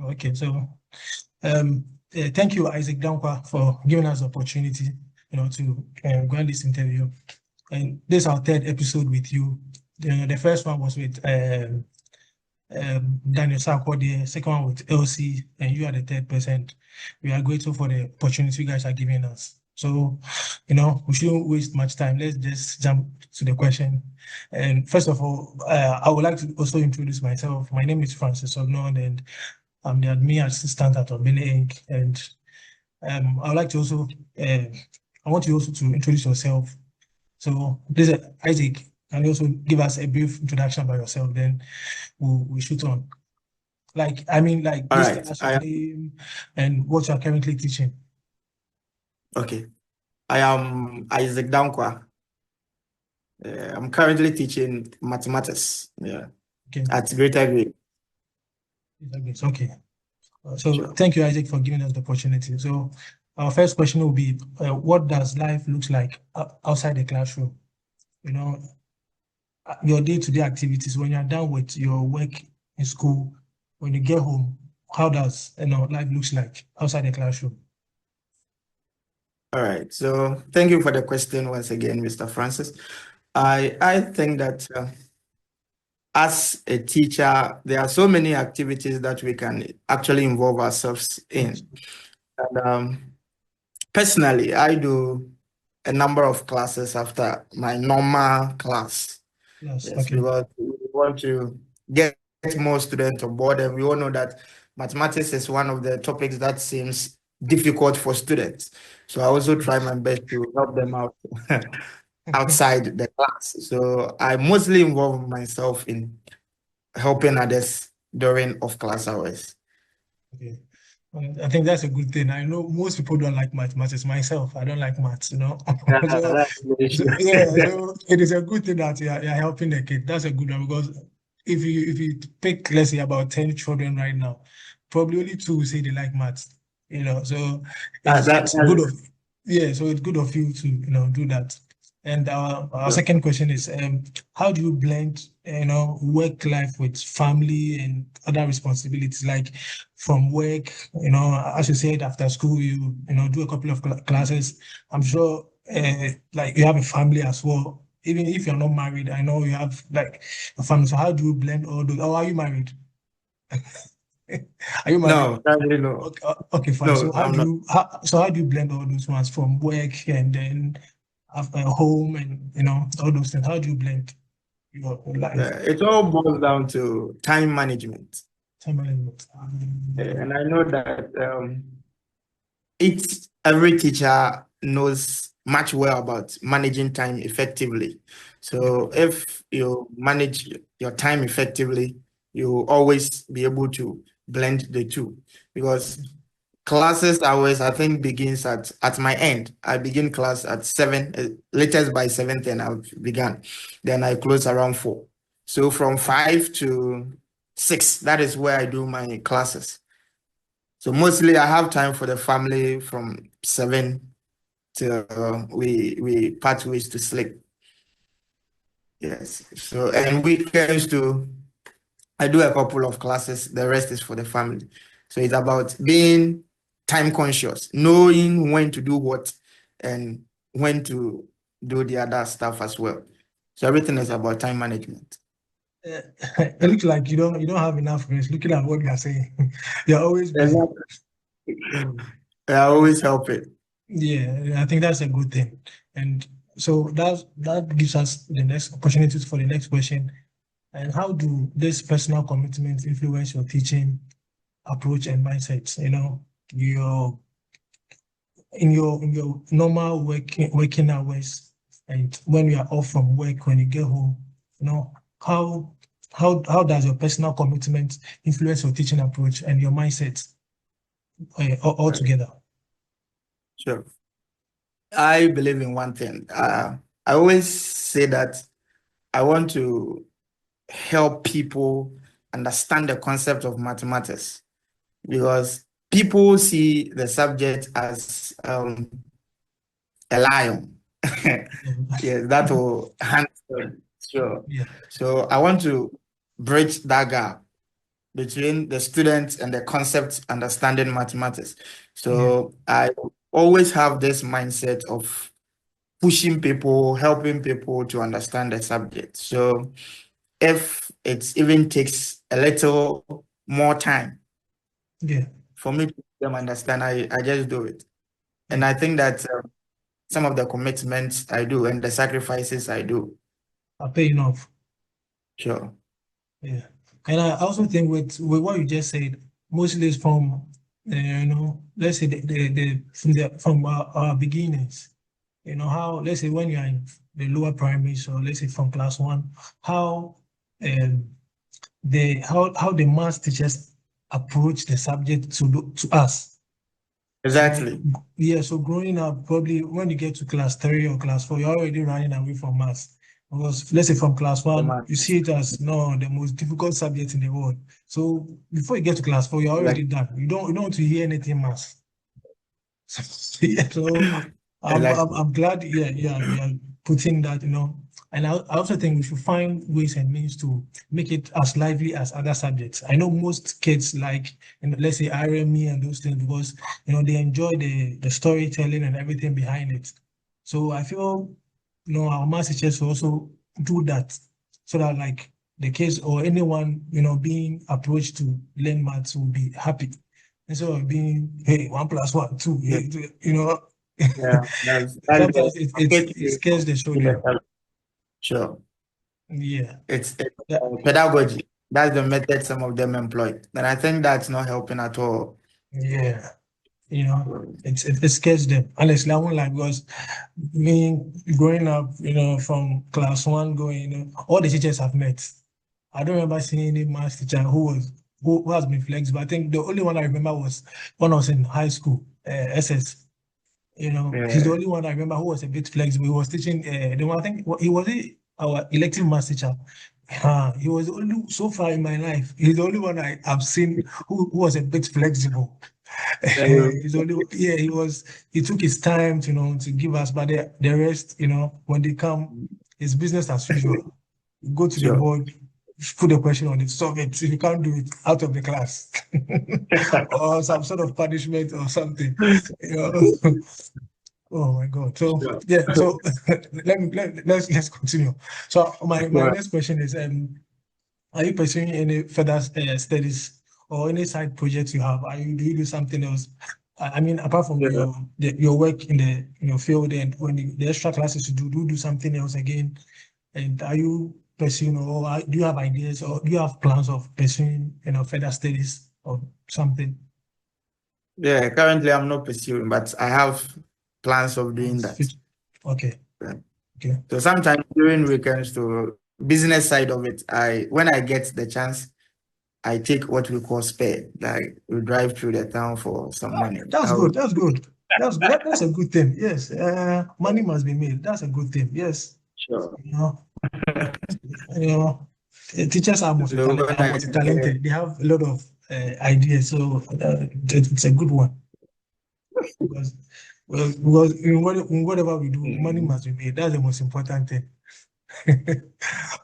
Okay, so thank you, Isaac Dankwa, for giving us the opportunity, to go on this interview. And this is our third episode with you. The first one was with Daniel Sarko, the second one with LC, and you are the third person. We are grateful for the opportunity you guys are giving us. So, we shouldn't waste much time. Let's just jump to the question. And first of all, I would like to also introduce myself. My name is Francis Ognon, and I'm the admin assistant at Obene Inc. And I would like to also, I want you also to introduce yourself. So, this is Isaac. Can you also give us a brief introduction about yourself? Then we shoot on. Like All please right. tell us your name and what you are currently teaching. Okay. I am Isaac Dankwa. I'm currently teaching mathematics. Okay. At Greater Grade. Okay. So Sure. thank you, Isaac, for giving us the opportunity. So our first question will be, what does life look like outside the classroom? Your day-to-day activities, when you're done with your work in school, when you get home, how does life looks like outside the classroom? All right. So thank you for the question once again, Mr. Francis. I think that as a teacher, there are so many activities that we can actually involve ourselves in. And personally, I do a number of classes after my normal class. Yes, Yes, okay. because we want to get more students on board, and we all know that mathematics is one of the topics that seems difficult for students. So I also try my best to help them out outside the class. So I mostly involve myself in helping others during off-class hours. Okay. I think that's a good thing. I know most people don't like mathematics. Myself, I don't like maths, Yeah, So, that's the issue. so it is a good thing that you're helping the kid. That's a good one because if you pick, let's say, about 10 children right now, probably only two will say they like maths, So it's good of so it's good of you to do that. And our second question is, how do you blend, work life with family and other responsibilities, like from work, as you said, after school, do a couple of classes. I'm sure, like you have a family as well. Even if you're not married, I know you have like a family. So how do you blend all those? Oh, are you married? Are you married? No, sadly no. Okay, okay, fine. No, So how I'm do not. you blend all those ones from work and then home and all those things? How do you blend your life? It all boils down to time management. Time management. And I know that every teacher knows much well about managing time effectively. So if you manage your time effectively, you always be able to blend the two, because classes hours, I think, begins at my end. I begin class at 7, latest by 7:10 I've begun. Then I close around 4. So from 5 to 6, that is where I do my classes. So mostly I have time for the family from 7 till we part ways to sleep. Yes. So, and weekends too, I do a couple of classes. The rest is for the family. So it's about being time conscious, knowing when to do what and when to do the other stuff as well. So everything is about time management. It looks like you don't have enough rest. Looking at what you are saying, you're always busy. I always help it. Yeah, I think that's a good thing. And so that gives us the next opportunities for the next question. And how do this personal commitment influence your teaching approach and mindsets? Your in your normal working hours, and when you are off from work, when you get home, how how does your personal commitment influence your teaching approach and your mindset all together? Sure. I believe in one thing. I always say that I want to help people understand the concept of mathematics, because people see the subject as a lion. Yeah, that will hunt them. Sure. Yeah. So I want to bridge that gap between the students and the concept understanding mathematics. So I always have this mindset of pushing people, helping people to understand the subject. So if it even takes a little more time for me to make them understand, I just do it. And I think that some of the commitments I do and the sacrifices I do are paying off. Sure. Yeah. And I also think with what you just said, mostly is from let's say from our beginnings. How, let's say when you're in the lower primary, so let's say from class 1, how um how the math teachers approach the subject to us. Exactly. So yeah, so growing up, probably when you get to class 3 or class 4, you're already running away from maths. Because let's say from class 1, you see it as no, the most difficult subject in the world. So before you get to class 4, you're already done. You don't want to hear anything maths. Yeah, so I'm glad, you are putting that, and I also think we should find ways and means to make it as lively as other subjects. I know most kids like, let's say RME and those things because they enjoy the storytelling and everything behind it. So I feel our math teachers will also do that so that like the kids or anyone being approached to learn maths will be happy instead of being, hey, 1 + 1, 2, Yeah. That's sometimes it scares the children. Sure. Yeah. It's Yeah. pedagogy. That's the method some of them employ. And I think that's not helping at all. Yeah. It scares them. Honestly, I won't lie because me growing up, from class 1 going, all the teachers I've met. I don't remember seeing any math teacher who has been flexible. I think the only one I remember was when I was in high school, SS. He's the only one I remember who was a bit flexible. He was teaching the one, I think he was our elective math teacher. He was the only, so far in my life, he's the only one I've seen who was a bit flexible. He's only, yeah, he took his time to give us, but the rest, when they come, it's business as usual. You go to the board, put a question on it, solve it. If you can't do it, out of the class. Or some sort of punishment or something. Oh my God. So yeah, so let's continue. So my next question is are you pursuing any further studies or any side projects you have? Do you do something else? I mean, apart from your work in the field and when the extra classes you do something else again? And are you pursuing or do you have ideas or do you have plans of pursuing further studies or something? Yeah, currently I'm not pursuing, but I have plans of doing that. Okay. Yeah. Okay. So sometimes during weekends to business side of it, when I get the chance, I take what we call spare. Like we drive through the town for some money. That's good. That's good. That's a good thing. Yes. Money must be made. That's a good thing. Yes. Sure. You know, teachers are multi-talented. They have a lot of ideas, so it's a good one. Because in whatever we do, money must be made. That's the most important thing.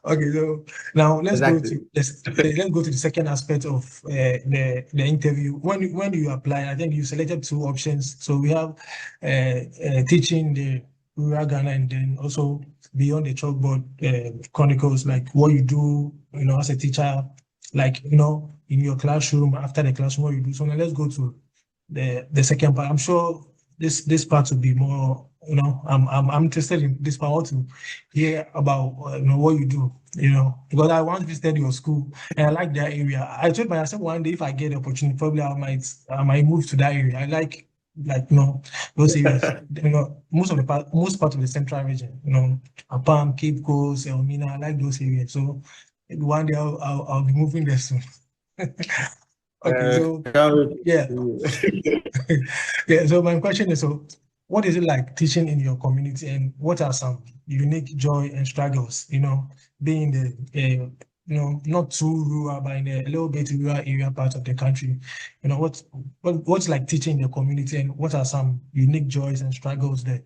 Okay, so now let's go to the second aspect of the interview. When you apply, I think you selected 2 options. So we have teaching the rural Ghana and then also beyond the chalkboard chronicles, like what you do, as a teacher, like in your classroom, after the classroom, what you do. So now let's go to the second part. I'm sure this part will be more, I'm interested in this part. I want to hear about what you do, because I once visited your school and I like that area. I told myself one day if I get the opportunity, probably I might move to that area. I like those areas. Most part of the central region, Apam, Cape Coast, Elmina, I like those areas. So maybe one day I'll be moving there soon. Okay, so yeah. Yeah, so my question is, so what is it like teaching in your community and what are some unique joy and struggles, being the, not too rural, but in a little bit rural area part of the country, what's like teaching in the community and what are some unique joys and struggles there?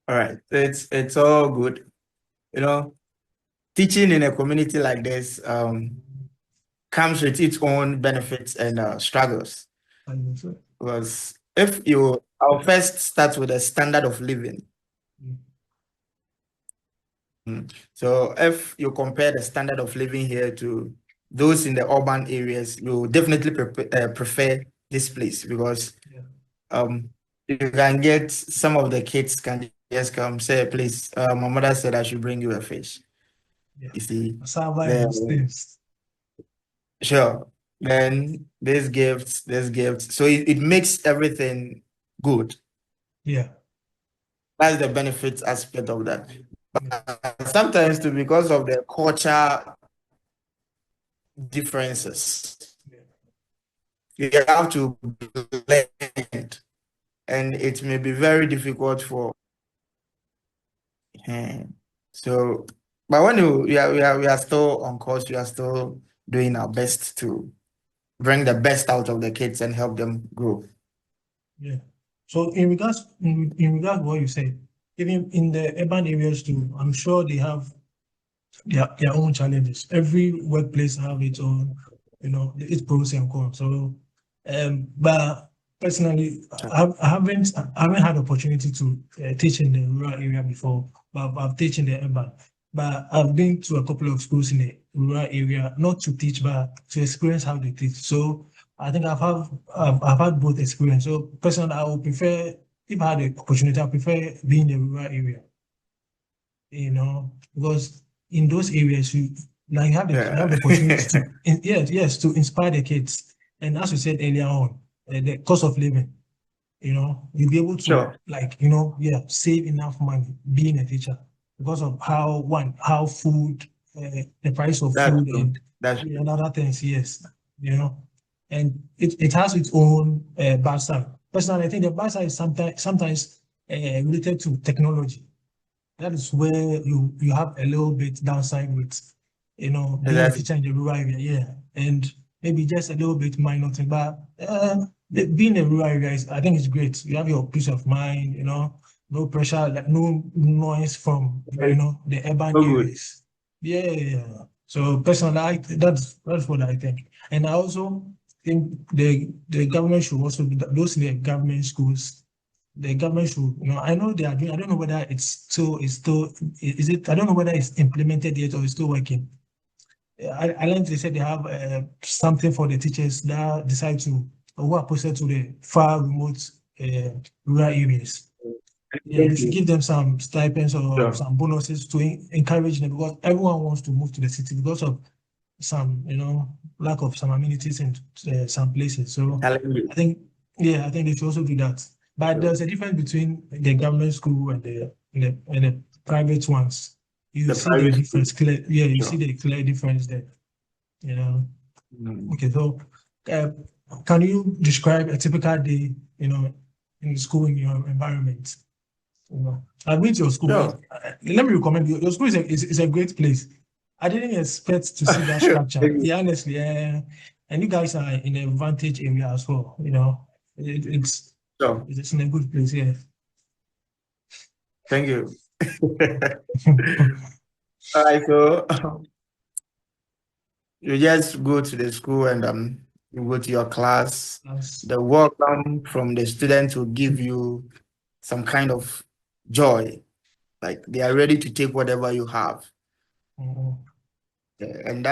All right, it's all good. teaching in a community like this comes with its own benefits and struggles. Because I'll first start with a standard of living. So if you compare the standard of living here to those in the urban areas, you definitely prefer this place because you can get some of the kids can just come say, please, my mother said I should bring you a fish. You see, sure. Then there's gifts. So it makes everything good. Yeah. That's the benefits aspect of that. But sometimes too, because of the culture differences, you have to blend, and it may be very difficult for. So, but when we are still on course, we are still doing our best to bring the best out of the kids and help them grow. Yeah. So in regards to what you said, even in the urban areas too, I'm sure they have their own challenges. Every workplace have its own, its pros and cons. So, but personally, I haven't had opportunity to teach in the rural area before, but I've taught in the urban. But I've been to a couple of schools in the rural area, not to teach, but to experience how they teach. So I think I've had both experience. So personally, I would prefer, if I had the opportunity, I prefer being in the rural area, because in those areas you have the opportunity to to inspire the kids. And as you said earlier on, the cost of living, you'll be able to save enough money being a teacher because of how food, the price of food and other things, yes, and it has its own bad side. Personally, I think the bad side is sometimes related to technology. That is where you have a little bit downside with, being a teacher in the rural area, yeah, and maybe just a little bit minor thing. But being a rural area I think it's great. You have your peace of mind, no pressure, like no noise from the urban areas. Yeah. So personally, that's what I think, and I also think the government should also do that. Those in the government schools, the government should, I know they are doing, I don't know whether is it, I don't know whether it's implemented yet or it's still working. I learned they said they have something for the teachers that decide to, or who are posted to the far remote rural areas. Yeah, you should give them some stipends or some bonuses to encourage them, because everyone wants to move to the city because of some, lack of some amenities in some places. So I think they should also do that. But there's a difference between the government school and the private ones. You see the difference clear. Yeah, you see the clear difference there. Okay, so can you describe a typical day, in school, in your environment? I've been to your school, but let me recommend you. Your school is a great place. I didn't expect to see that structure. Yeah, honestly, and you guys are in an advantage area as well. It's in a good place. Yeah. Thank you. All right, so you just go to the school and you go to your class. The welcome from the students will give you some kind of joy, like they are ready to take whatever you have. And that